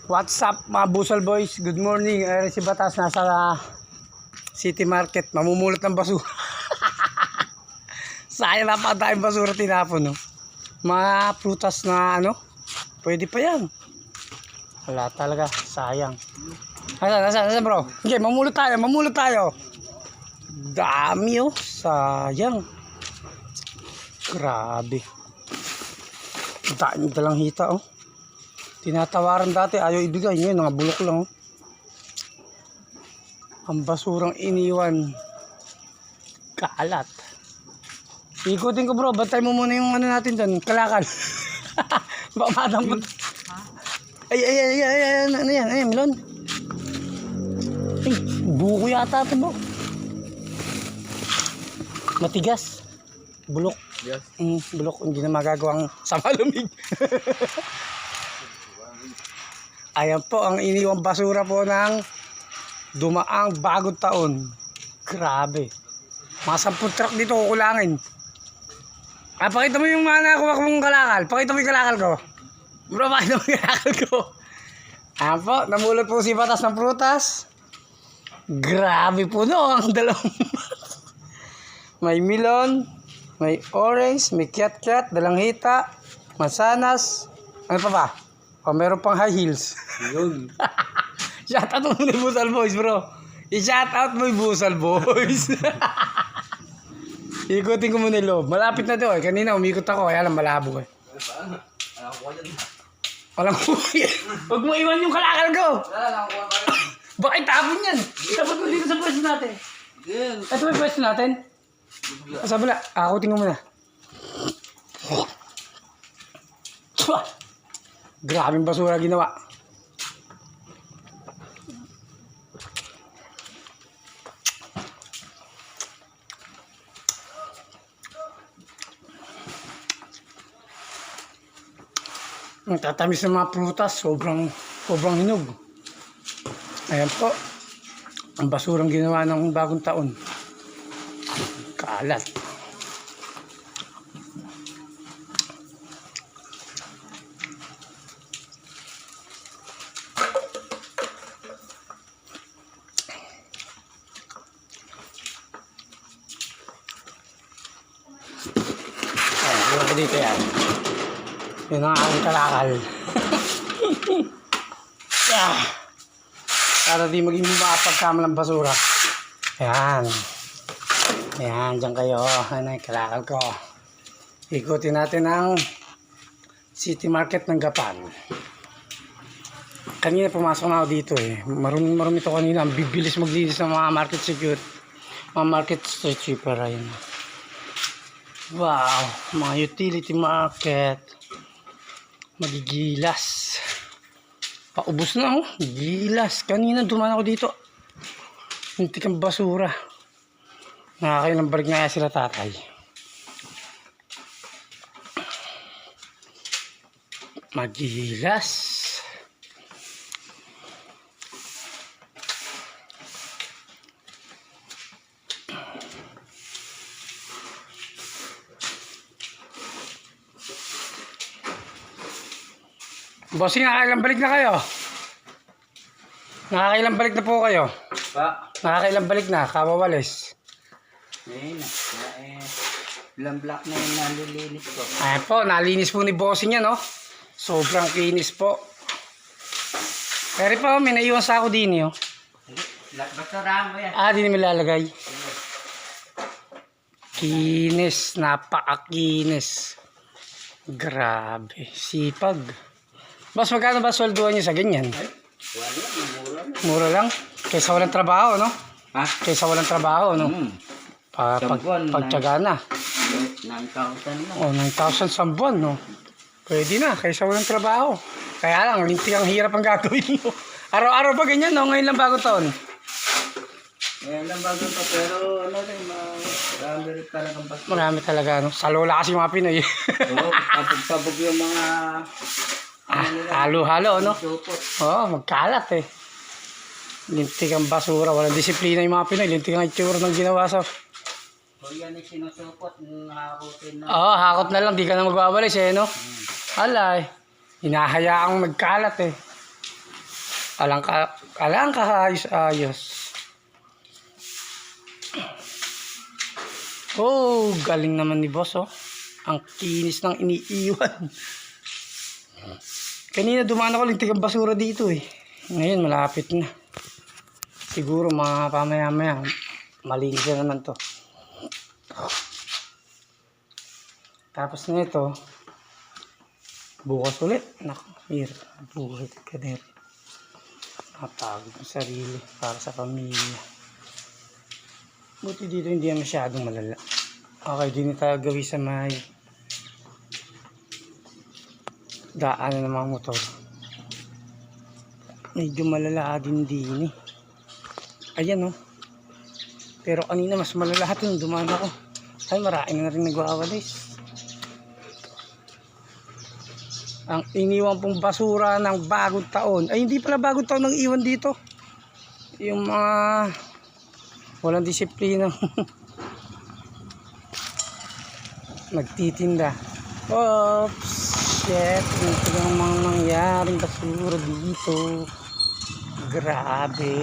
What's up mga Busal Boys? Good morning. Si Batas nasa City Market. Mamumulot ng basura. Sayang na pa tayong basura tinapon. No? Mga prutas na ano. Pwede pa yan. Wala talaga. Sayang. Nasaan bro? Okay, mamulot tayo. Dami oh. Sayang. Grabe. Dami dalang hita oh. Tinatawaran dati, ayaw ibigay. Ngayon, mga bulok lang. Oh. Ang basurang iniwan. Kalat. Ikutin ko bro, bantay mo muna yung ano natin dyan. Kalakal. Baka madampot. Ay, ano yan? Ay, melon. Ay, buko yata ito bro. Matigas. Bulok. Yes. Bulok, hindi na magagawang sa malamig. Ayan po ang iniwang basura po ng dumaang bagong taon. Grabe. Mga 10 truck dito kukulangin. Pakita mo yung mga nakuha kong kalakal. Pakita mo yung kalakal ko. Bro, pakita mo yung kalakal ko. Ayan po, namulot po si Batas ng prutas. Grabe po no, ang dalawang. May melon, may orange, may kiat-kiat, dalanghita, mansanas. Ano pa ba? O, meron pang high heels. Yun. Shoutout mo yung Busal Boys, bro. I-shoutout mo yung Busal Boys. Ikutin ko muna yung loob. Malapit na doon. Kanina umikot ako. Kaya lang malabo eh. Walang kuya. Huwag mo iwan yung kalakal ko. Baka itapon yan. Itapon mo dito sa pwesto natin. Ito may pwesto natin. Sabi na. Akutin ko muna. Grabing basura ginawa. Ang tatamis ng mga prutas, sobrang hinog. Ayan po. Ang basurang ginawa ng bagong taon. Kalat. Ayan, dito yan. Yun ang aking kalakal. Para di maging makapagkama ng basura. Ayan. Ayan, dyan kayo. Ano yung kalakal ko. Ikutin natin ang City Market ng Gapan. Kanina pumasok na ako dito eh. Marumi ito kanina. Ang bibilis maglinis ng mga market security. Mga market cheaper. Ayan. Wow. Mga utility market. Magigilas. Paubos na oh. Gilas. Kanina dumaan ako dito. Hindi kang basura. Nakakailang balik na kaya sila tatay. Magigilas. Bossing, nakakailang balik na kayo? Nakakailang balik na po kayo? Pa? Nakakailang balik na, kawawalis. Ilang block na yung nalilinis ko. Ayan po, nalinis po ni Bossing yan, no? Sobrang kinis po. Pero po, may naiwan sa ako din, yo. Basurahan mo yan. Di namin lalagay. Kinis, napakakinis. Grabe, sipag. Boss, magkano ba sweldoan niyo sa ganyan? Mura lang. Kaysa walang trabaho, no? Ha? Kaysa walang trabaho, no? Pagtyaga na. 9,000 na. 9,000 sa buwan, no? Pwede na, kaysa walang trabaho. Kaya lang, lintik ang hirap ang gagawin mo. Araw-araw ba ganyan, no? Ngayon lang bagong taon. Ngayon lang bago pa, pero ano rin, marami rin talagang basura. Marami talaga, no? Sa lola kasi mga Pinoy. Oo, pabog yung mga... Halo-halo, no? Supot. Magkalat eh. Lintik ang basura, walang disiplina yung mga Pinoy. Lintik ang itsura ng ginawa sa... O yan ay sinusupot, nakakutin na. Oo, hakot na lang, di ka na magbabalis eh, no? Alay, hinahayaang magkalat eh. Alang ka ayos. Oh, galing naman ni boss, oh. Ang kinis ng iniiwan. Kanina dumaan ako lintik ang basura dito eh. Ngayon malapit na. Siguro mga pamaya-maya malinis na naman to. Tapos na ito, bukas ulit. Naku, hirap. Buhay ka din. Napagod ang sarili para sa pamilya. Buti dito hindi masyadong malala. Okay, di na tayo gawin sa may daanan ng mga motor. Medyo malala din eh. Ayan oh. Pero kanina mas malala ito nung dumaan ako. Ay, marami na rin nagwawalis. Ang iniwan pong basura ng bagong taon. Ay, hindi pala bagong taon ang iwan dito. Yung mga walang disiplina. Nagtitinda. Oops. Shit. Ito ang mga nangyaring basura dito. Grabe.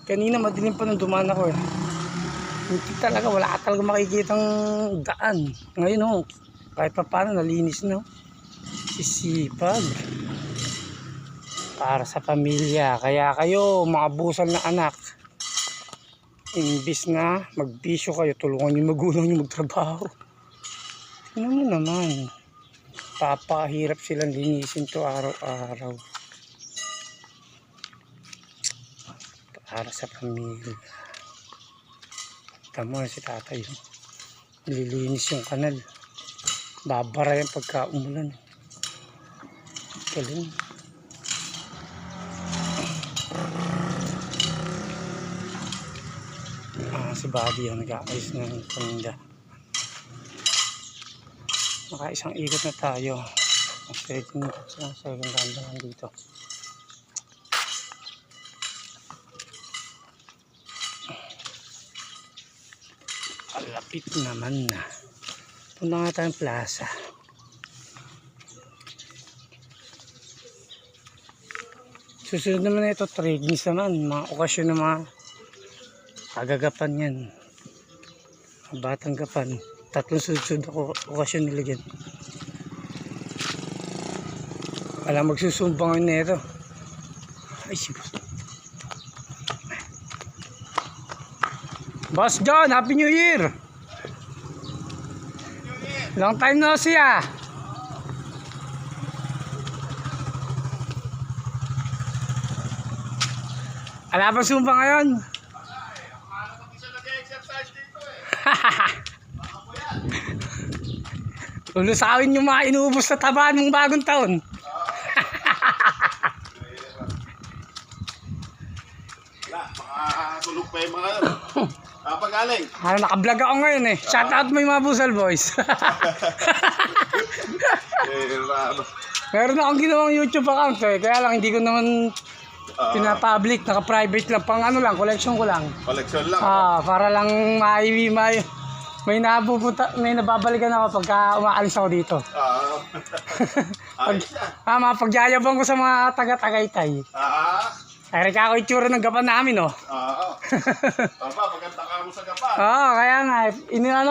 Kanina madilim pa nung dumaan ako eh. Hindi talaga, wala ka talaga makikitang daan. Ngayon oh, kahit pa paano nalinis no. Sisipag. Para sa pamilya. Kaya kayo, mga busal na anak, imbis na magbisyo kayo, tulungan yung magulang nyo magtrabaho. Tingnan mo naman. Papahirap silang linisin to araw-araw. Para sa pamilya. Tama si tatay. Nililinis yung kanal. Babara yan pagka umulan. Galing. Si Buddy ang nag-aayos ng paninda. Nakaisang ikot na tayo. Second round lang dito. Malapit naman na. Punta nga tayong plaza. Susunod naman na ito, trekings naman. Mga okasyon na mga kagagapan yan. Batang gapan. 3 sunod-sunod ako okasyon nila dyan. Alam, magsusumbang na ito. Ay, si Boss John, Happy New Year! Long time no see ah! Alam ba sumba ngayon? Ulusawin yung mga inuubos na taba ng bagong taon. Tulog pa yung mga kapagaling. Naka-vlog ako ngayon eh. Shout out mo yung mga Busal Boys. Meron akong ginawang YouTube account eh. Kaya lang hindi ko naman pinapublic. Naka-private lang. Pang ano lang, collection ko lang. Collection lang. Para lang may nababalikan ako pagka umaalis ako dito. Mga pagyayabang ko sa mga taga-Tagaytay. Ay, ako itsura ng gapan namin, oh. Papa, maganda ka mo sa gapan. Kaya nga,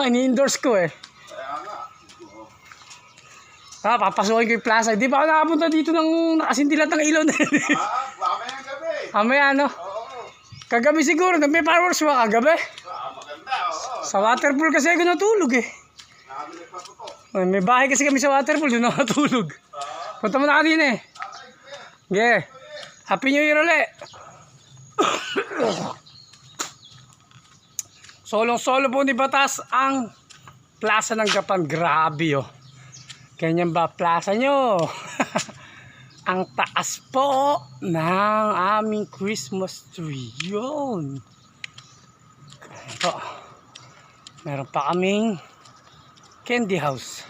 ini-endorse ko eh. Kaya nga. Papasukin ko yung plaza. Di ba ako nakapunta dito ng nakasindilat ng ilaw na yun? Mamayang gabi. Mamaya, ano? Oo. Kagabi siguro, may fireworks ba kagabi? Maganda, oo. Sa waterpool kasi ako natulog eh. Nakabilik pa po. May bahay kasi kami sa waterpool, doon ako natulog. Punta mo na kanina eh. Yeah. Happy New Year ulit! Solong-solo po ni Batas ang plaza ng Gapan. Grabe oh. Ganyan ba plaza nyo? Ang taas po ng aming Christmas tree. Yun. Ito. Meron pa kaming candy house.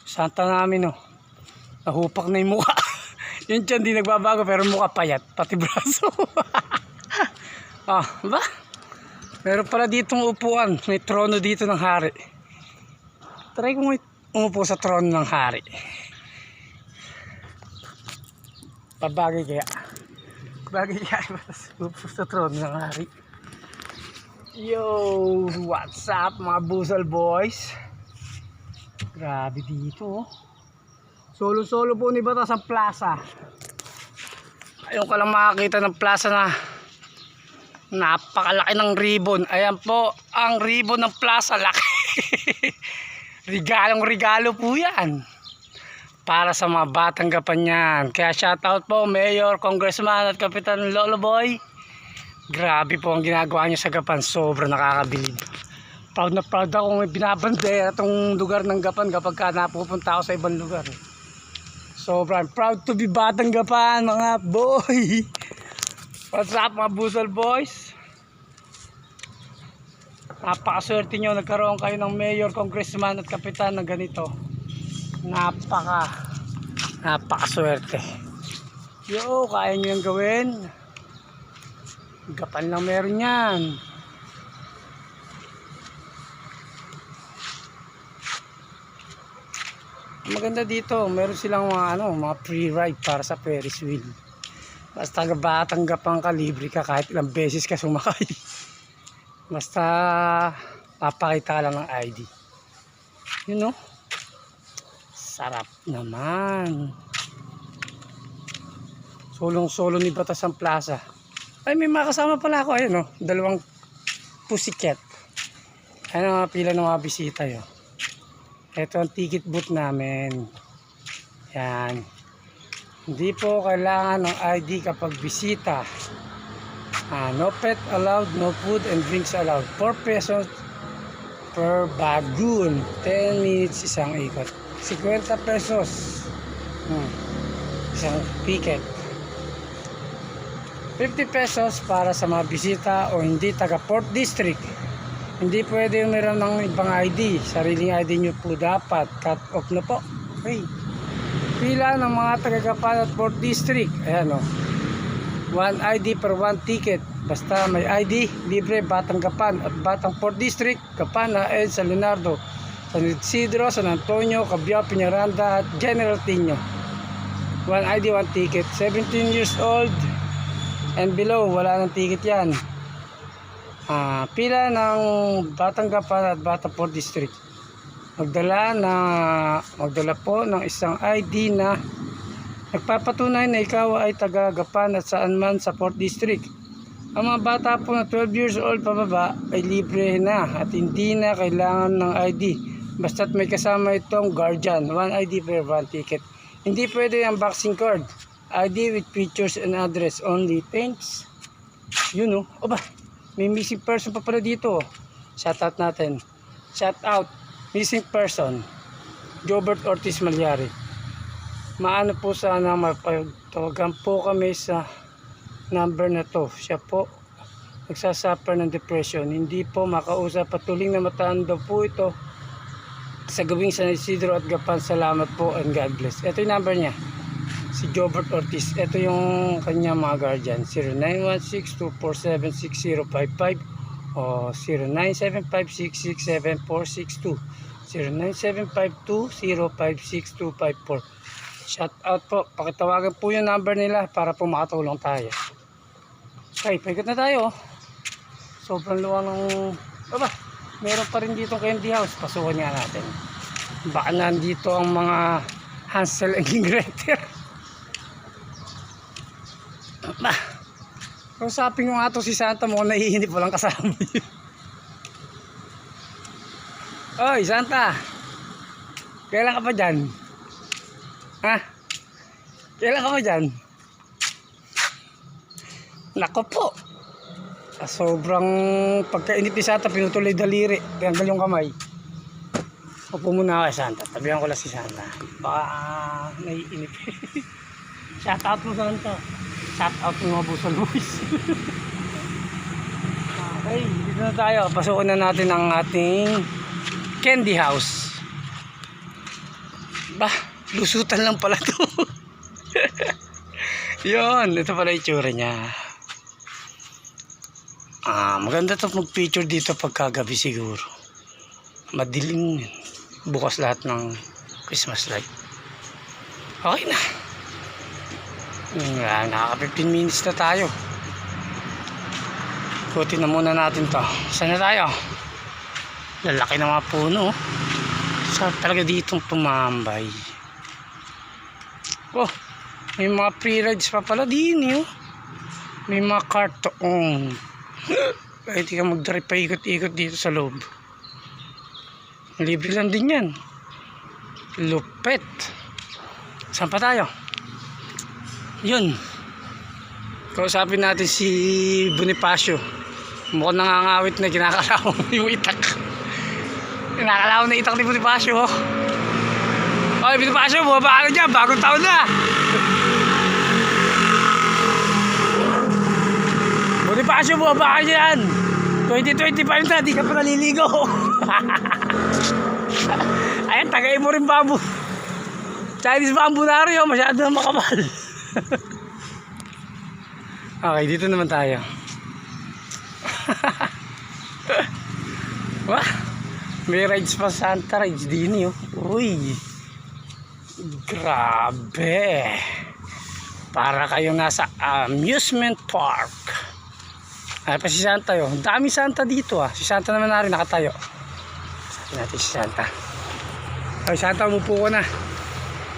Santa namin oh. Nahupak na yung mukha. Yun dyan, di nagbabago pero mukha payat, pati braso. Ba? Meron pala ditong upuan, may trono dito ng hari. Try ko umupo sa trono ng hari. Pabagay kaya. Bagay kaya. Upos sa trono ng hari. Yo, what's up mga Busal boys? Grabe dito. Solo-solo po ni Batas ang plaza. Ayun ka lang makakita ng plaza na napakalaki ng ribbon. Ayan po ang ribbon ng plaza. Laki. Regalong-regalo po yan. Para sa mga batang gapan yan. Kaya shoutout po Mayor, Congressman at Kapitan Lolo Boy. Grabe po ang ginagawa niyo sa Gapan. Sobrang nakakabilib. Proud na proud ako may binabandera itong lugar ng Gapan kapag ka napupunta ako sa ibang lugar. Sobrang proud to be Batang Gapan mga boy. What's up mga Busal boys? Napakaswerte nyo. Nagkaroon kayo ng Mayor, Congressman at Kapitan na ganito. Napakaswerte. Yo, kaya nyo yung gawin. Gapan lang meron yan. Maganda dito, meron silang mga free ride para sa Ferris wheel. Basta batang Gapang ka, libre ka kahit ilang beses ka sumakay. Basta papakita ka lang ng ID. You know? Sarap naman. Solong-solo ni Batas ang plaza. Ay, may makasama pala ako. Ayun, dalawang pussycat. Ayun ang pila ng mga bisita yun. Ito ang ticket booth namin. Yan. Hindi po kailangan ng ID kapag bisita. No pet allowed, no food and drinks allowed. 4 pesos per bagoon. 10 minutes isang ikot. 50 pesos. Isang ticket. 50 pesos para sa mga bisita o hindi taga Port District. Hindi pwede meron ng ibang ID. Sariling ID nyo po dapat. Cut off na po. Okay. Pila ng mga taga Gapan at Port District. Ayan o. 1 ID per 1 ticket. Basta may ID, libre Batang Gapan at Batang Port District, Gapan, Naed, San Leonardo, San Isidro, San Antonio, Cabiao, Peñaranda at General Tino. 1 ID, 1 ticket. 17 years old and below, wala ng ticket yan. Pila ng Batang Gapan at Batang Port District. Magdala po ng isang ID na nagpapatunay na ikaw ay taga Gapan at saan man sa Port District. Ang mga bata po na 12 years old pababa ay libre na at hindi na kailangan ng ID. Basta't may kasama itong guardian. 1 ID per 1 ticket. Hindi pwede ang vaccine card. ID with pictures and address only. Thanks. You know. Oba, may missing person pa pala dito. Shout out natin. Shout out. Missing person. Jobert Ortiz Malyari. Maano po sana mapagtawagan po kami sa number na to. Siya po nagsasuffer ng depression. Hindi po makausap. Patuling na mataan daw po ito sa gawing San Isidro at Gapan. Salamat po and God bless. Ito yung number niya. Si Jobert Ortiz. Ito yung kanya mga guardian. 0916-247-6055 o 0975-667-462 0975-205-6254. Shout out po. Pakitawagan po yung number nila para po makatulong tayo. Okay, paikot na tayo. Sobrang luwang ng... Aba, meron pa rin dito candy house. Pasukan nga natin. Baka nandito ang mga Hansel and Gretel. Aba, kung saping mo nga to si Santa mo, nahihinip walang kasama yun. Oy, Santa! Kailan ka pa dyan? Ha? Kailan ka pa dyan? Nako po! Sobrang pagkainit ni Santa, pinutuloy daliri. Tinanggal yung kamay. Upo muna kay Santa. Tabihan ko lang si Santa. Baka naiinip. Shout out mo Santa. Shout out mo mga Busal boys. Okay, dito na tayo. Pasukan na natin ang ating candy house. Bah, lusutan lang pala to. Yun, ito pala yung tsura niya. Maganda to mag-picture dito pagkagabi siguro. Madilim. Bukas lahat ng Christmas light. Okay na. Nakaka 15 minutes na tayo. Ikutin na muna natin to. Saan na tayo? Lalaki ng mga puno. Saan talaga ditong tumambay? Oh, may mga free rides pa pala din yun. May mga kartoon. Pwede ka mag-drive pa ikot-ikot dito sa loob. Libre lang din yan. Lupet. Saan pa tayo? Yun. Kausapin natin si Bonifacio. Mukhang nangangawit na kinakalaw yung itak. Kinakalaw na itak ni Bonifacio. Oy, Bonifacio, bumaba ka dyan. Bagong taon na. Bonifacio, bumaba ka dyan. 2025 na, di ka pa naliligo. Ayan, tagay mo rin bamboo. Chinese bamboo na rin, masyado na makapal. Okay, dito naman tayo. Wah, may rides pa, Santa rides din yun. Uy, grabe. Para kayong nasa amusement park. Ay pa si Santa yun. Ang dami Santa dito ah. Si Santa naman na rin nakatayo. Sabi natin si Santa. Ay Santa, umupo ko na.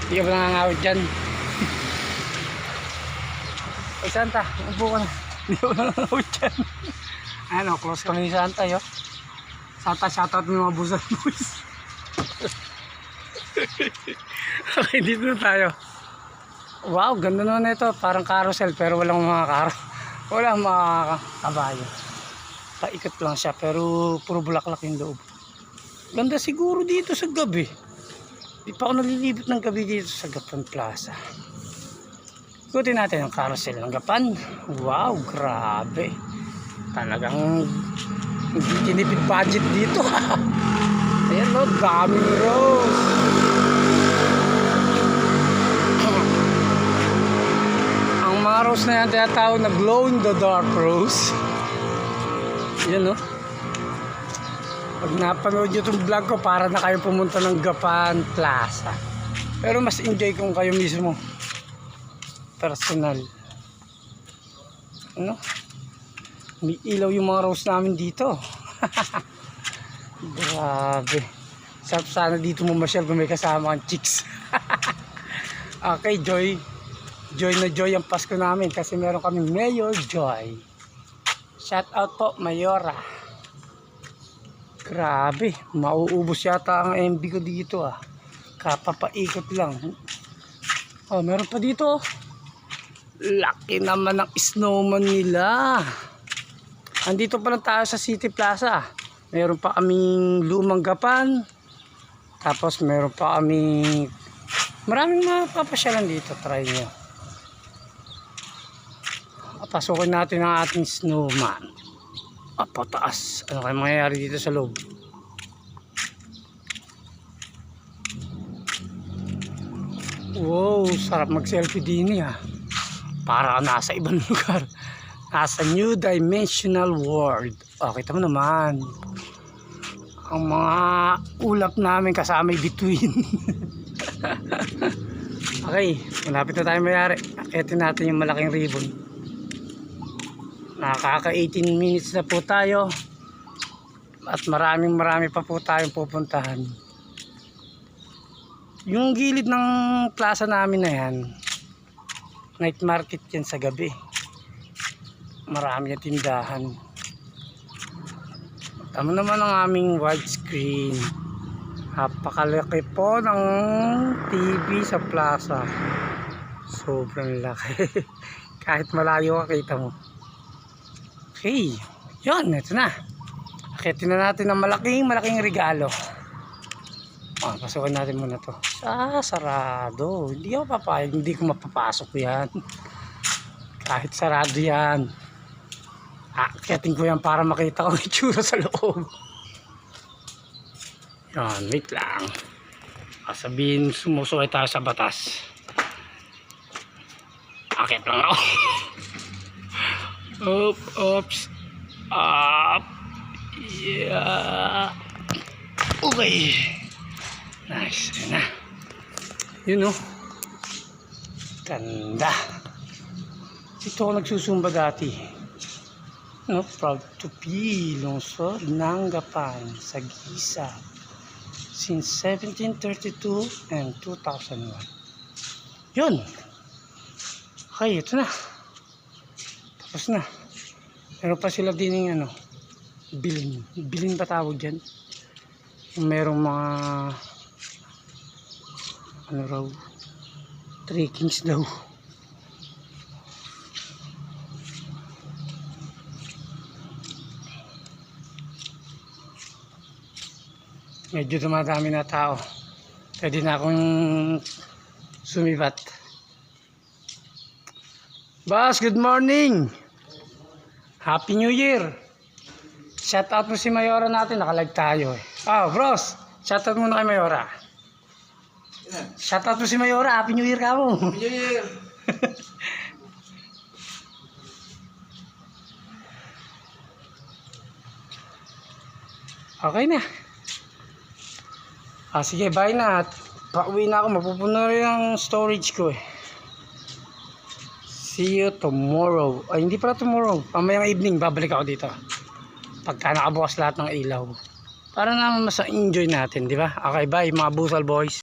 Hindi ka ba nangangawit dyan? Ay Santa, umupo ko na. Hindi ka ba nangangawit dyan? Ano, close kami ni Santa yun. Santa, shoutout mo yung mga busan boys. Okay, dito na tayo. Wow, ganda naman ito. Parang carousel pero walang mga karo. Walang mga kabayo. Paikot lang siya pero puro bulaklak yung loob. Ganda siguro dito sa gabi. Di pa ako nalilibot ng gabi dito sa Gapan Plaza. Ikutin natin ang carousel ng Gapan. Wow, grabe. Talagang hindi tinipid budget dito. Ayan o, daming rose. Ang mga rose na yan tinatawag na glow in the dark rose. Yan o. Pag napanood nyo itong vlog ko, para na kayo pumunta ng Gapan Plaza. Pero mas enjoy kung kayo mismo. Personal. Ano? May ilaw yung mga rose namin dito. Grabe. Sarap sana dito mamasyal kung may kasama ang chicks. Okay, Joy. Joy na joy ang Pasko namin kasi meron kaming Mayor Joy. Shout out po, Mayora. Grabe, mauubos yata ang MB ko dito ah. Kapapaikot lang. Oh, meron pa dito. Laki naman ng snowman nila. Andito pa lang tayo sa City Plaza. Meron pa kaming lumang Gapan. Tapos meron pa kaming maraming mapapasyalan dito. Try nyo. Pasukin natin ang ating snowman. Pataas. Ano kayo mangyayari dito sa loob? Wow, sarap mag-selfie din ah. Para ka nasa ibang lugar. Nasa new dimensional world. Kita mo naman. Ang mga ulap namin kasama yung between. Okay, malapit na tayo mayari. Akitin natin yung malaking ribbon. Nakaka 18 minutes na po tayo. At marami pa po tayong pupuntahan. Yung gilid ng plaza namin na yan, night market yan sa gabi. Marami yung tindahan. Tama naman ang aming widescreen. Napakalaki po ng TV sa plaza. Sobrang laki. Kahit malayo kakita mo. Okay, yun, ito na. Akitin na natin ang malaking regalo. Pasukin natin muna to. Sarado. Hindi ako papayag, hindi ko mapapasok yan. Kahit sarado yan. Akitin ko yan para makita ko itsura sa loob. Yan, wait lang. Sabihin, sumusuway tayo sa batas. Akit lang ako. Oops. Up. Yeah. Okay. Nice. Yun na. Yun o. Ganda. Dito ako nagsusumba dati. No, proud to be lungsod ng Gapan sa Gisa since 1732 and 2001. Yun. Okay, ito na. Tapos na. Meron pa sila din yung ano, bilin. Bilin ba tawag dyan? Merong mga ano raw, trekkings daw. Medyo dumadami na tao. Pwede na akong sumibat. Boss, good morning! Happy New Year! Shout out mo si Mayora natin, nakalag tayo eh. Bros, shout out muna kay Mayora. Shout out mo si Mayora, Happy New Year ka mo. Happy New Year! Okay na. Sige, bye na. Pauwi na ako, mapupuno rin ang storage ko eh. See you tomorrow. Ay, hindi pala tomorrow. Pamayang evening, babalik ako dito. Pagka nakabukas lahat ng ilaw. Para naman mas enjoy natin, di ba? Okay, bye mga Busal Boys.